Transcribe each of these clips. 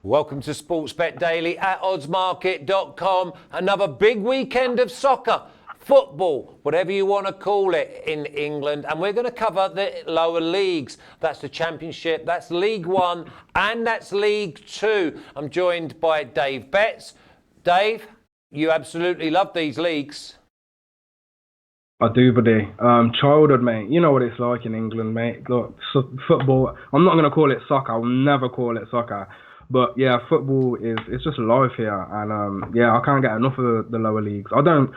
Welcome to Sportsbet Daily at oddsmarket.com. Another big weekend of soccer, football, whatever you want to call it in England. And we're going to cover the lower leagues. That's the Championship, that's League One, and that's League Two. I'm joined by DaveBets. Dave, you absolutely love these leagues. I do, buddy. Childhood, mate. You know what it's like in England, mate. Look, football, I'm not going to call it soccer. I'll never call it soccer. But yeah, football it's just life here, and yeah, I can't get enough of the lower leagues. I don't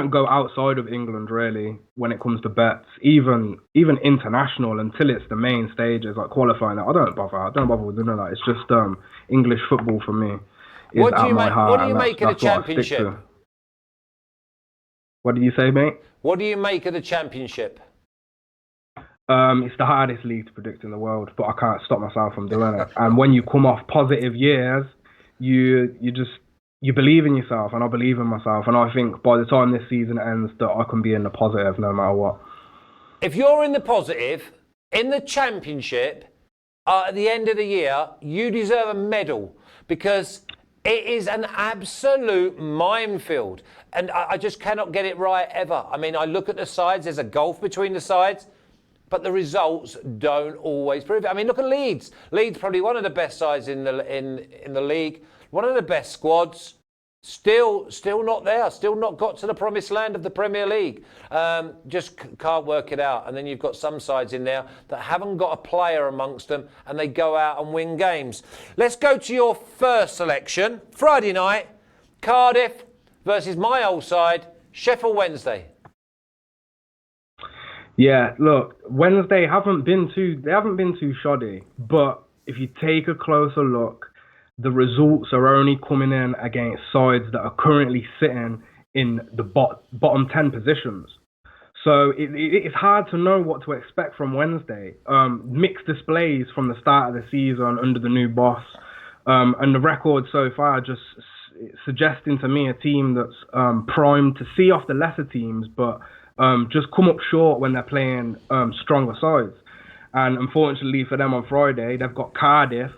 go outside of England really when it comes to bets, even international, until it's the main stages like qualifying. I don't bother with none of that. It's just English football for me is What do at you my make? heart. What do you make of the Championship? What did you say, mate? What do you make of the Championship? It's the hardest league to predict in the world, but I can't stop myself from doing it. And when you come off positive years, you believe in yourself, and I believe in myself. And I think by the time this season ends, that I can be in the positive no matter what. If you're in the positive in the Championship at the end of the year, you deserve a medal, because it is an absolute minefield, and I just cannot get it right ever. I mean, I look at the sides. There's a gulf between the sides, but the results don't always prove it. I mean, look at Leeds. Leeds probably one of the best sides in the league, one of the best squads. Still not there. Still not got to the promised land of the Premier League. Just can't work it out. And then you've got some sides in there that haven't got a player amongst them, and they go out and win games. Let's go to your first selection. Friday night, Cardiff versus my old side, Sheffield Wednesday. Yeah, look, Wednesday haven't been too shoddy, but if you take a closer look, the results are only coming in against sides that are currently sitting in the bottom 10 positions. So it's hard to know what to expect from Wednesday. Mixed displays from the start of the season under the new boss, and the record so far just suggesting to me a team that's primed to see off the lesser teams, but just come up short when they're playing stronger sides. And unfortunately for them on Friday, they've got Cardiff,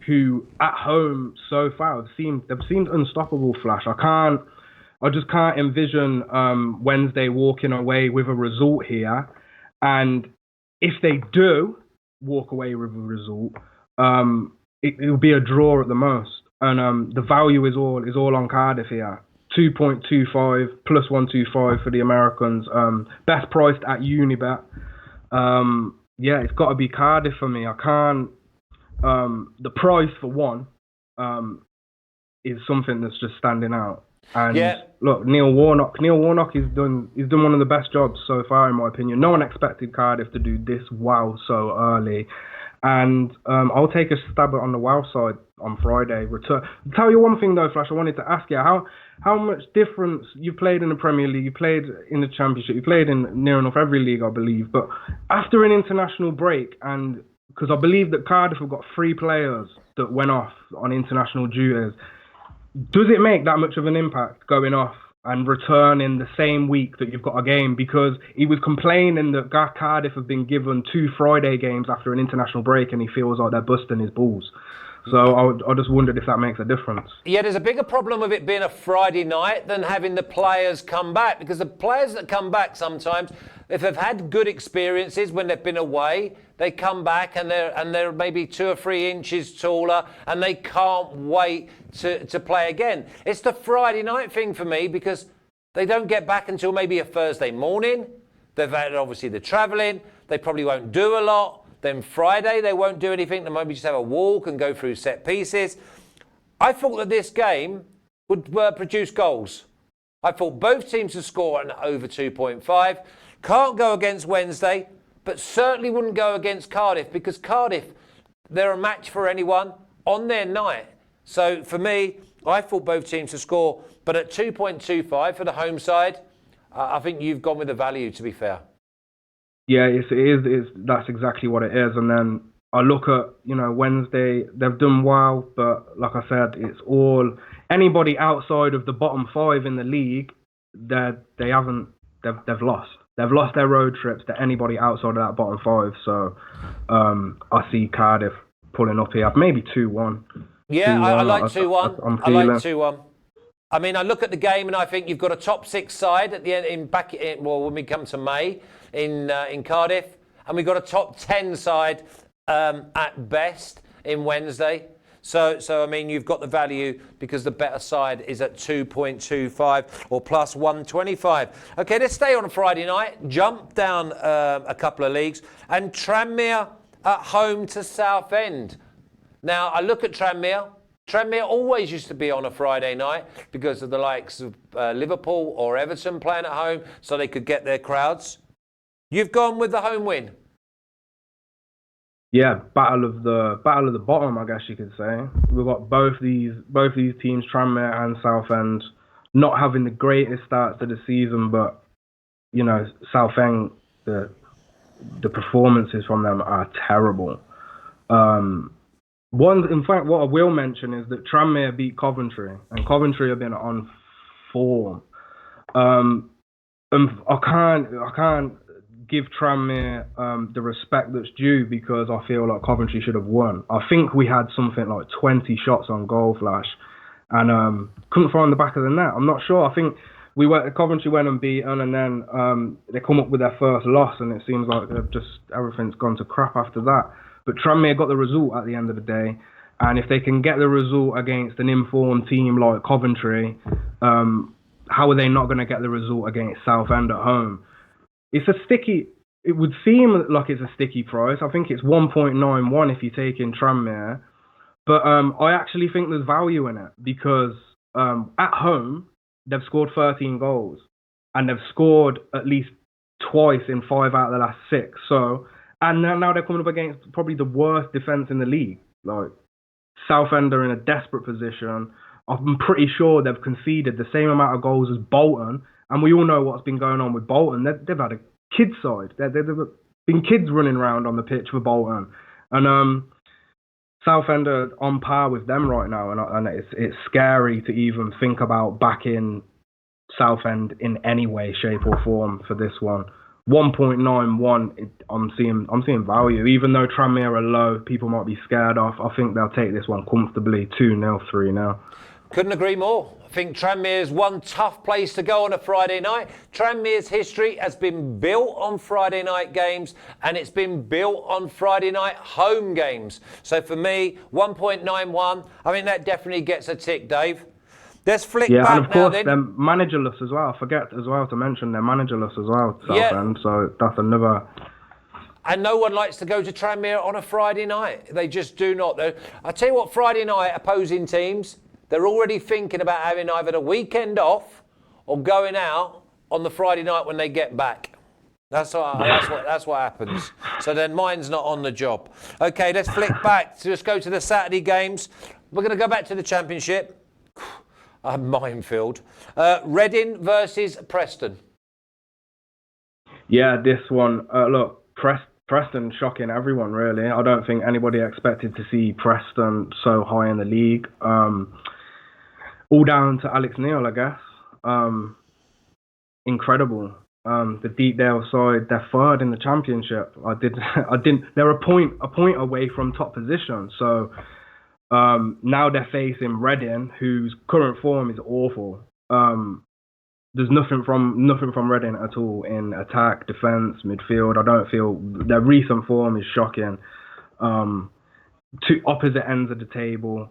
who at home so far they've seemed unstoppable. Flash. I just can't envision Wednesday walking away with a result here. And if they do walk away with a result, it'll be a draw at the most. And the value is all on Cardiff here. 2.25 plus 125 for the Americans. Best priced at Unibet. Yeah, it's got to be Cardiff for me. I can't. The price for one is something that's just standing out. And yeah. Look, Neil Warnock has done one of the best jobs so far, in my opinion. No one expected Cardiff to do this wow so early. And I'll take a stab on the wow side on Friday. I'll tell you one thing though, Flash, I wanted to ask you, how much difference you played in the Premier League, you played in the Championship, you played in near enough every league, I believe. But after an international break, and because I believe that Cardiff have got 3 players that went off on international duties, does it make that much of an impact going off and returning the same week that you've got a game? Because he was complaining that Cardiff have been given 2 Friday games after an international break, and he feels like they're busting his balls. So I just wondered if that makes a difference. Yeah, there's a bigger problem with it being a Friday night than having the players come back, because the players that come back sometimes, if they've had good experiences when they've been away, they come back and they're maybe 2 or 3 inches taller, and they can't wait to play again. It's the Friday night thing for me, because they don't get back until maybe a Thursday morning. They've had obviously the travelling. They probably won't do a lot. Then Friday, they won't do anything. They maybe just have a walk and go through set pieces. I thought that this game would produce goals. I thought both teams would score an over 2.5. Can't go against Wednesday, but certainly wouldn't go against Cardiff, because Cardiff, they're a match for anyone on their night. So for me, I thought both teams to score, but at 2.25 for the home side, I think you've gone with the value, to be fair. Yeah, it is. That's exactly what it is. And then I look at, Wednesday, they've done well, but like I said, it's all anybody outside of the bottom 5 in the league. They've lost. They've lost their road trips to anybody outside of that bottom 5. So I see Cardiff pulling up here, maybe 2-1. Yeah, I like 2-1. I like feeling. 2-1. I mean, I look at the game and I think you've got a top 6 side at the end when we come to May in Cardiff, and we've got a top 10 side at best in Wednesday. So I mean, you've got the value because the better side is at 2.25 or plus 125. Okay, let's stay on a Friday night. Jump down a couple of leagues, and Tranmere at home to Southend. Now, I look at Tranmere. Tranmere always used to be on a Friday night because of the likes of Liverpool or Everton playing at home, so they could get their crowds. You've gone with the home win. Yeah, battle of the bottom, I guess you could say. We've got both these teams, Tranmere and Southend, not having the greatest starts to the season, but you know, Southend, the performances from them are terrible. In fact, what I will mention is that Tranmere beat Coventry, and Coventry have been on form. And I can't give Tranmere the respect that's due because I feel like Coventry should have won. I think we had something like 20 shots on goal, Flash, and couldn't find the back of the net. I'm not sure. I think Coventry went unbeaten, and then they come up with their first loss, and it seems like everything's gone to crap after that. But Tranmere got the result at the end of the day, and if they can get the result against an informed team like Coventry, how are they not going to get the result against Southend at home? It would seem like it's a sticky price. I think it's 1.91 if you take in Tranmere, but I actually think there's value in it because at home they've scored 13 goals, and they've scored at least twice in 5 out of the last 6. So. And now they're coming up against probably the worst defence in the league. Like, Southend are in a desperate position. I'm pretty sure they've conceded the same amount of goals as Bolton. And we all know what's been going on with Bolton. They've had a kids side. There've been kids running around on the pitch for Bolton. And Southend are on par with them right now. And it's scary to even think about backing Southend in any way, shape or form for this one. 1.91, I'm seeing value. Even though Tranmere are low, people might be scared off. I think they'll take this one comfortably, 2-0, 3-0. Couldn't agree more. I think Tranmere's one tough place to go on a Friday night. Tranmere's history has been built on Friday night games, and it's been built on Friday night home games. So for me, 1.91, I mean, that definitely gets a tick, Dave. Let's flick back and of course, then. they're managerless as well. I forget as well to mention they're managerless as well, Southend. So that's another. And no one likes to go to Tranmere on a Friday night. They just do not. I tell you what, Friday night opposing teams, they're already thinking about having either the weekend off or going out on the Friday night when they get back. That's what happens. So then mine's not on the job. Okay, let's flick back. Let's go to the Saturday games. We're going to go back to the Championship. A minefield. Reading versus Preston. Yeah, this one. Look, Preston shocking everyone, really. I don't think anybody expected to see Preston so high in the league. All down to Alex Neil, I guess. Incredible. The Deepdale side, they're third in the Championship. They're a point away from top position. So. Now they're facing Reading, whose current form is awful. There's nothing from Reading at all in attack, defence, midfield. I don't feel their recent form is shocking. Two opposite ends of the table.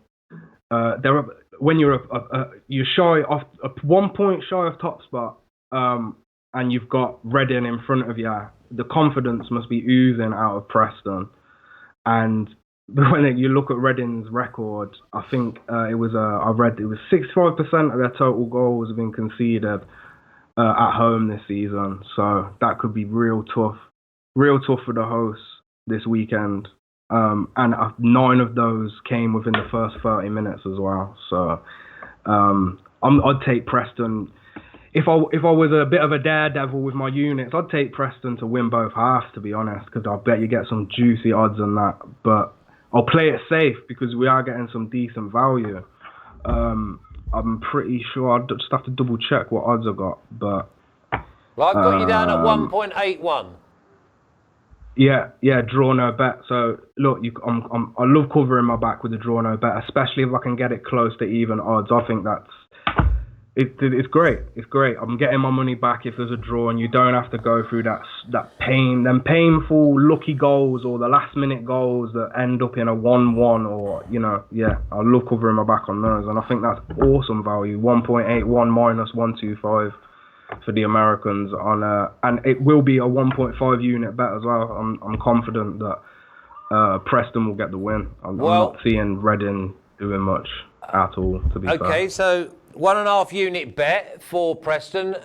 You're shy off 1 point shy of top spot, and you've got Reading in front of you. The confidence must be oozing out of Preston, and. When you look at Reading's record, I think I read it was 65% of their total goals have been conceded at home this season. So that could be real tough for the hosts this weekend. And 9 of those came within the first 30 minutes as well. So I'd take Preston. If I was a bit of a daredevil with my units, I'd take Preston to win both halves, to be honest, because I bet you get some juicy odds on that. But I'll play it safe because we are getting some decent value. I'm pretty sure I'd just have to double check what odds I got, but. Well, I've got you down at 1.81. Yeah, draw no bet. So look, I love covering my back with a draw no bet, especially if I can get it close to even odds. I think it's great. It's great. I'm getting my money back if there's a draw, and you don't have to go through that pain, them painful lucky goals or the last minute goals that end up in a 1-1 or yeah. I love covering my back on those, and I think that's awesome value. 1.81 minus 125 for the Americans and it will be a 1.5 unit bet as well. I'm confident that Preston will get the win. I'm not seeing Reading doing much at all, to be fair. Okay, so 1.5 unit bet for Preston.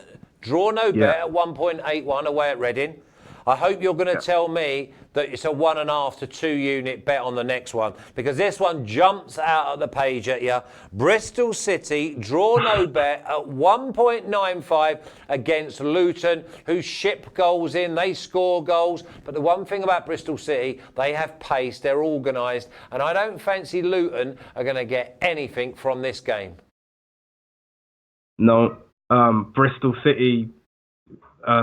Draw no bet at 1.81 away at Reading. I hope you're going to tell me that it's a 1.5 to 2 unit bet on the next one, because this one jumps out of the page at you. Bristol City, draw no bet at 1.95 against Luton, who ship goals in, they score goals. But the one thing about Bristol City, they have pace, they're organised, and I don't fancy Luton are going to get anything from this game. No, Bristol City,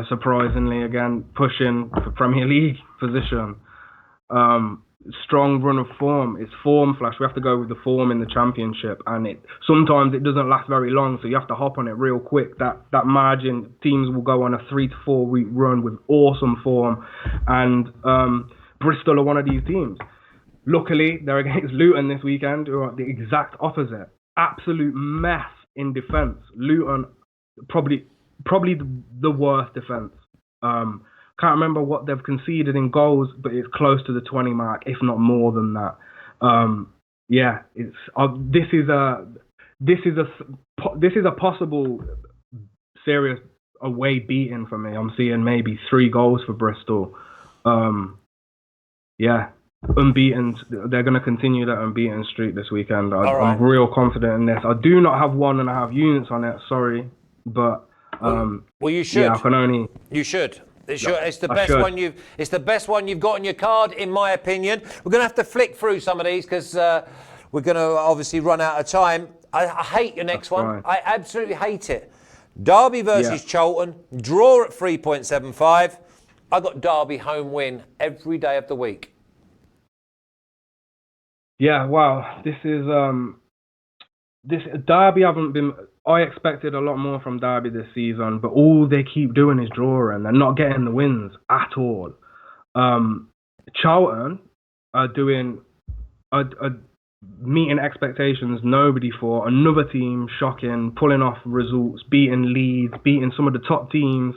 surprisingly, again, pushing for Premier League position. Strong run of form. It's form, Flash. We have to go with the form in the Championship, and sometimes it doesn't last very long, so you have to hop on it real quick. That margin, teams will go on a 3 to 4 week run with awesome form, and Bristol are one of these teams. Luckily, they're against Luton this weekend, who are the exact opposite. Absolute mess in defence. Luton, probably the worst defence. Can't remember what they've conceded in goals, but it's close to the 20 mark, if not more than that. This is a possible serious away beating for me. I'm seeing maybe 3 goals for Bristol. Unbeaten. They're going to continue that unbeaten streak this weekend. I'm real confident in this. I do not have 1.5 units on it. Sorry, but well, you should. Yeah, I can only. You should. It's the best one you've. It's the best one you've got on your card, in my opinion. We're going to have to flick through some of these because we're going to obviously run out of time. I hate your next one. I absolutely hate it. Derby versus Charlton. Draw at 3.75. I got Derby home win every day of the week. Yeah, wow. This Derby haven't been. I expected a lot more from Derby this season, but all they keep doing is drawing. They're not getting the wins at all. Charlton are doing meeting expectations nobody thought. Another team shocking, pulling off results, beating Leeds, beating some of the top teams.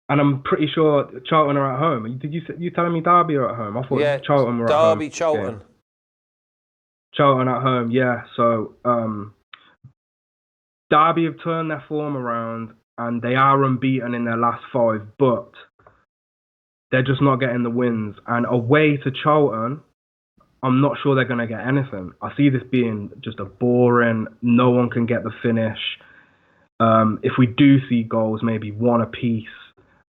And I'm pretty sure Charlton are at home. Did you telling me Derby are at home? I thought Charlton were at home. Derby, Charlton. Yeah. Charlton at home, yeah. So Derby have turned their form around and they are unbeaten in their last 5, but they're just not getting the wins. And away to Charlton, I'm not sure they're going to get anything. I see this being just a boring, no one can get the finish. If we do see goals, maybe 1 apiece.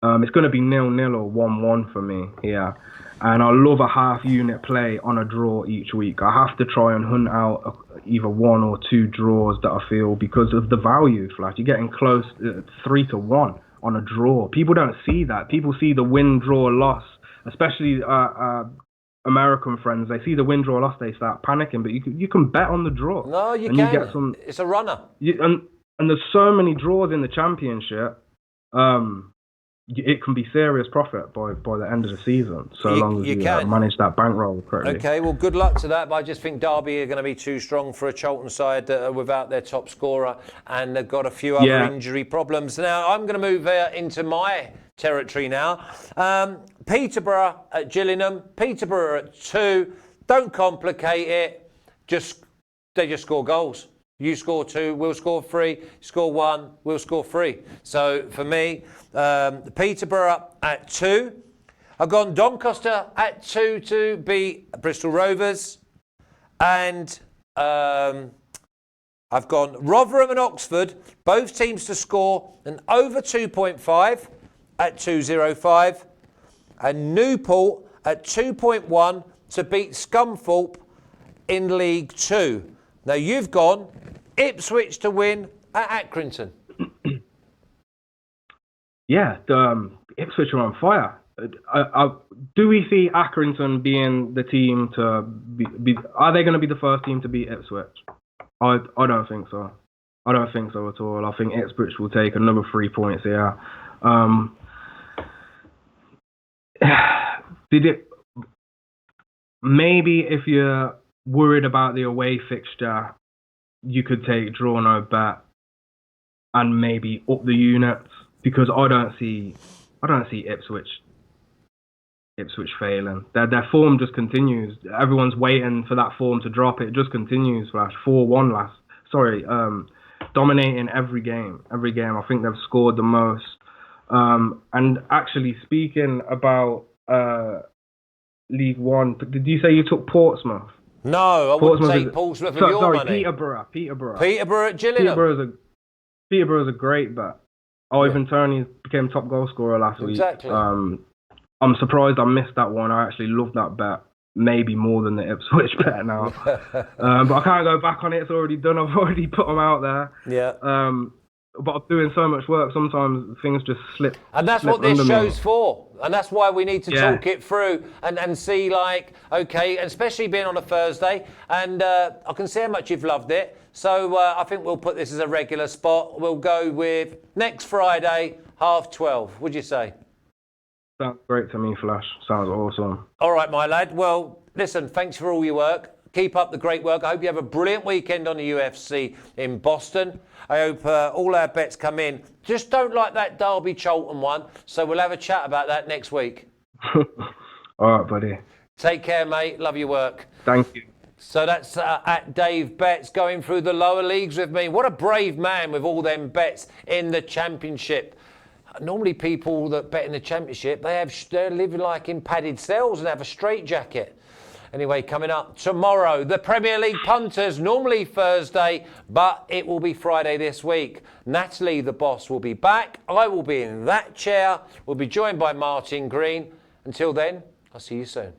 It's going to be 0-0 or 1-1 for me, yeah. And I love a half unit play on a draw each week. I have to try and hunt out either 1 or 2 draws that I feel, because of the value, Flash. You're getting close 3 to 1 on a draw. People don't see that. People see the win, draw, loss, especially American friends. They see the win, draw, loss, they start panicking. But you can bet on the draw. No, you can. You get some, it's a runner. And there's so many draws in the Championship. It can be serious profit by the end of the season, so long as you manage that bankroll correctly. Okay, well, good luck to that, but I just think Derby are going to be too strong for a Charlton side that are without their top scorer, and they've got a few other injury problems. Now, I'm going to move into my territory now. Peterborough at Gillingham. Peterborough at 2. Don't complicate it. They just score goals. You score 2, we'll score 3. Score 1, we'll score 3. So for me, Peterborough at 2. I've gone Doncaster at 2 to beat Bristol Rovers. And I've gone Rotherham and Oxford, both teams to score an over 2.5 at 2.05. And Newport at 2.1 to beat Scunthorpe in League 2. Now you've gone Ipswich to win at Accrington. Yeah, Ipswich are on fire. Do we see Accrington being the team to be? Are they going to be the first team to beat Ipswich? I don't think so. I don't think so at all. I think Ipswich will take another 3 points here. Maybe if you're worried about the away fixture, you could take draw no bet and maybe up the units, because I don't see Ipswich failing. Their form just continues. Everyone's waiting for that form to drop. It just continues. Flash 4-1 dominating every game. I think they've scored the most. And actually, speaking about League One, did you say you took Portsmouth? No, I wouldn't take Portsmouth with your money. Peterborough At Gillingham. Peterborough's a great bet. Ivan Toney became top goal scorer last week. Exactly. I'm surprised I missed that one. I actually love that bet, maybe more than the Ipswich bet now. But I can't go back on it. It's already done. I've already put them out there. Yeah. But I'm doing so much work, sometimes things just slip. And that's what this show's for. And that's why we need to talk it through and see, like, okay, especially being on a Thursday. And I can see how much you've loved it. So I think we'll put this as a regular spot. We'll go with next Friday, 12:30. Would you say? Sounds great to me, Flash. Sounds awesome. All right, my lad. Well, listen, thanks for all your work. Keep up the great work. I hope you have a brilliant weekend on the UFC in Boston. I hope all our bets come in. Just don't like that Derby Charlton one. So we'll have a chat about that next week. All right, buddy. Take care, mate. Love your work. Thank you. So that's at DaveBets going through the lower leagues with me. What a brave man with all them bets in the Championship. Normally people that bet in the Championship, they're living like in padded cells and have a straitjacket. Anyway, coming up tomorrow, the Premier League punters, normally Thursday, but it will be Friday this week. Natalie, the boss, will be back. I will be in that chair. We'll be joined by Martin Green. Until then, I'll see you soon.